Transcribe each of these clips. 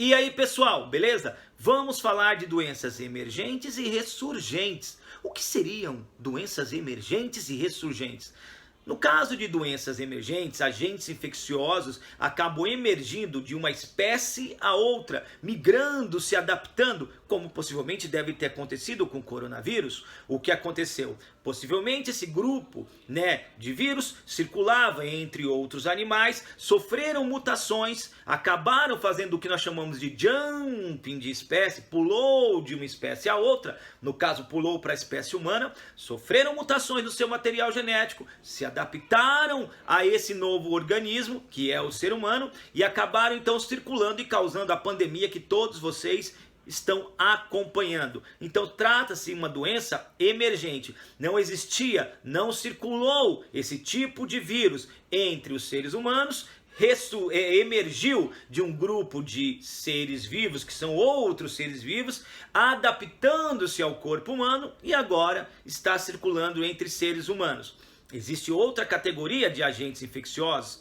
E aí, pessoal, beleza? Vamos falar de doenças emergentes e ressurgentes. O que seriam doenças emergentes e ressurgentes? No caso de doenças emergentes, agentes infecciosos acabam emergindo de uma espécie a outra, migrando, se adaptando, como possivelmente deve ter acontecido com o coronavírus. O que aconteceu? Possivelmente esse grupo, de vírus circulava entre outros animais, sofreram mutações, acabaram fazendo o que nós chamamos de jumping de espécie, pulou de uma espécie a outra, no caso pulou para a espécie humana, sofreram mutações no seu material genético, se adaptaram a esse novo organismo, que é o ser humano, e acabaram então circulando e causando a pandemia que todos vocês estão acompanhando. Então trata-se de uma doença emergente. Não existia, não circulou esse tipo de vírus entre os seres humanos, emergiu de um grupo de seres vivos, que são outros seres vivos, adaptando-se ao corpo humano e agora está circulando entre seres humanos. Existe outra categoria de agentes infecciosos,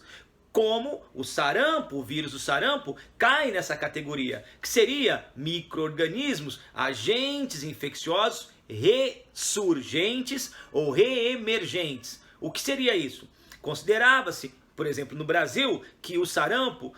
como o sarampo, o vírus do sarampo, cai nessa categoria, que seria micro-organismos, agentes infecciosos ressurgentes ou reemergentes. O que seria isso? Considerava-se, por exemplo, no Brasil, que o sarampo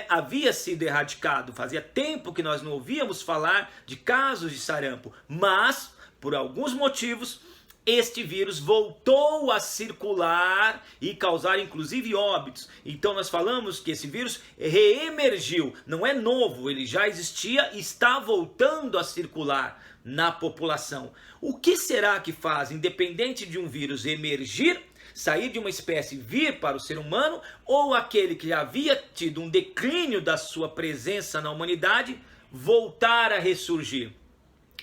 havia sido erradicado. Fazia tempo que nós não ouvíamos falar de casos de sarampo, mas, por alguns motivos, este vírus voltou a circular e causar inclusive óbitos. Então nós falamos que esse vírus reemergiu, não é novo, ele já existia e está voltando a circular na população. O que será que faz, independente de um vírus emergir, sair de uma espécie e vir para o ser humano, ou aquele que já havia tido um declínio da sua presença na humanidade, voltar a ressurgir?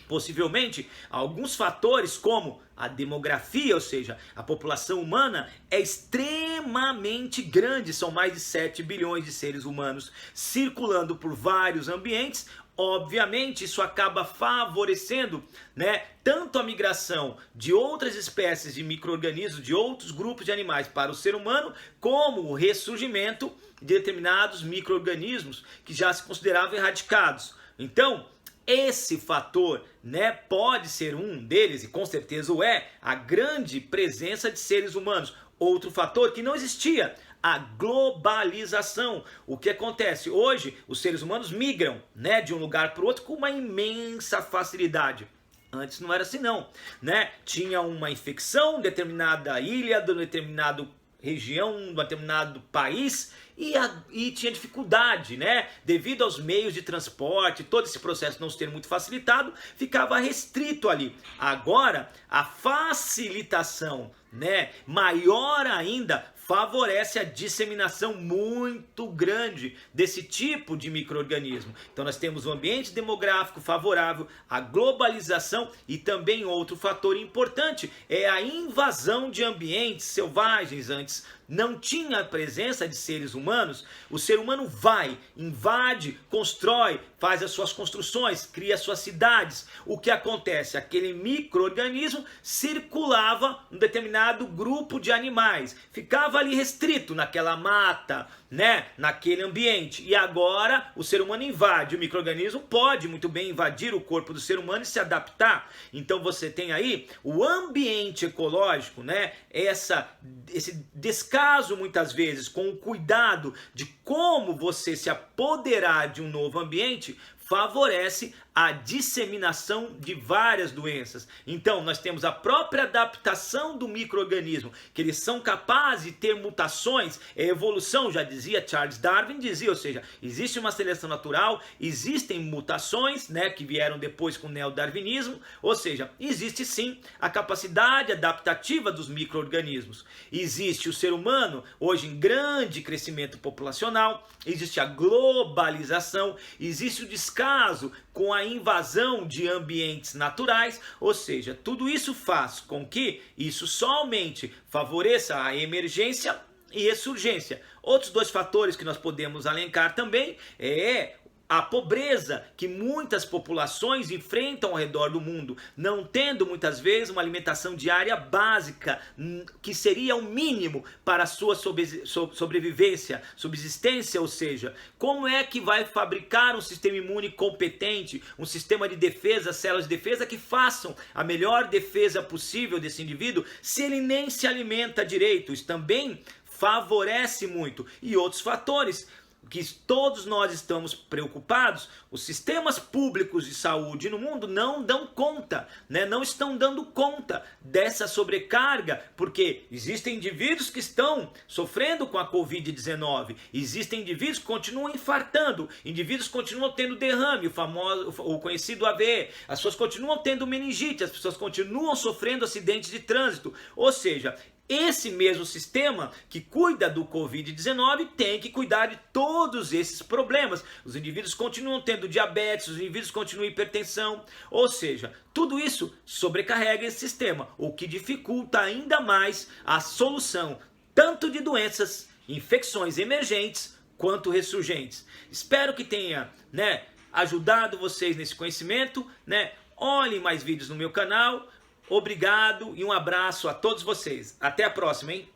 Possivelmente, alguns fatores como a demografia, ou seja, a população humana é extremamente grande, são mais de 7 bilhões de seres humanos circulando por vários ambientes. Obviamente, isso acaba favorecendo, tanto a migração de outras espécies de micro-organismos, de outros grupos de animais para o ser humano, como o ressurgimento de determinados micro-organismos que já se consideravam erradicados. Então, esse fator, pode ser um deles, e com certeza o é, a grande presença de seres humanos. Outro fator que não existia, a globalização. O que acontece? Hoje, os seres humanos migram, de um lugar para o outro com uma imensa facilidade. Antes não era assim não, Tinha uma infecção em determinada ilha, de determinado região, de um determinado país, e tinha dificuldade, devido aos meios de transporte, todo esse processo não ser muito facilitado, ficava restrito ali. Agora, a facilitação, maior ainda, favorece a disseminação muito grande desse tipo de micro-organismo. Então nós temos um ambiente demográfico favorável, a globalização e também outro fator importante é a invasão de ambientes selvagens. Antes não tinha a presença de seres humanos, o ser humano vai, invade, constrói, faz as suas construções, cria suas cidades. O que acontece? Aquele micro-organismo circulava um determinado grupo de animais, ficava ali restrito naquela mata, naquele ambiente. E agora o ser humano invade, o micro-organismo pode muito bem invadir o corpo do ser humano e se adaptar. Então você tem aí o ambiente ecológico, esse descaso muitas vezes com o cuidado de como você se apoderar de um novo ambiente, favorece a disseminação de várias doenças. Então nós temos a própria adaptação do micro-organismo, que eles são capazes de ter mutações, evolução, já dizia Charles Darwin, ou seja, existe uma seleção natural, existem mutações, que vieram depois com o neodarwinismo, ou seja, existe sim a capacidade adaptativa dos micro-organismos. Existe o ser humano, hoje em grande crescimento populacional, existe a globalização, existe o descaso com a invasão de ambientes naturais, ou seja, tudo isso faz com que isso somente favoreça a emergência e ressurgência. Outros dois fatores que nós podemos elencar também é a pobreza que muitas populações enfrentam ao redor do mundo, não tendo muitas vezes uma alimentação diária básica, que seria o mínimo para a sua sobrevivência, subsistência, ou seja, como é que vai fabricar um sistema imune competente, um sistema de defesa, células de defesa que façam a melhor defesa possível desse indivíduo, se ele nem se alimenta direito? Isso também favorece muito. E outros fatores que todos nós estamos preocupados, os sistemas públicos de saúde no mundo não dão conta, né? Não estão dando conta dessa sobrecarga, porque existem indivíduos que estão sofrendo com a Covid-19, existem indivíduos que continuam infartando, indivíduos que continuam tendo derrame, o conhecido AVE, as pessoas continuam tendo meningite, as pessoas continuam sofrendo acidentes de trânsito, ou seja, esse mesmo sistema que cuida do Covid-19 tem que cuidar de todos esses problemas. Os indivíduos continuam tendo diabetes, os indivíduos continuam hipertensão, ou seja, tudo isso sobrecarrega esse sistema, o que dificulta ainda mais a solução tanto de doenças, infecções emergentes quanto ressurgentes. Espero que tenha, ajudado vocês nesse conhecimento, Olhem mais vídeos no meu canal. Obrigado e um abraço a todos vocês. Até a próxima, hein?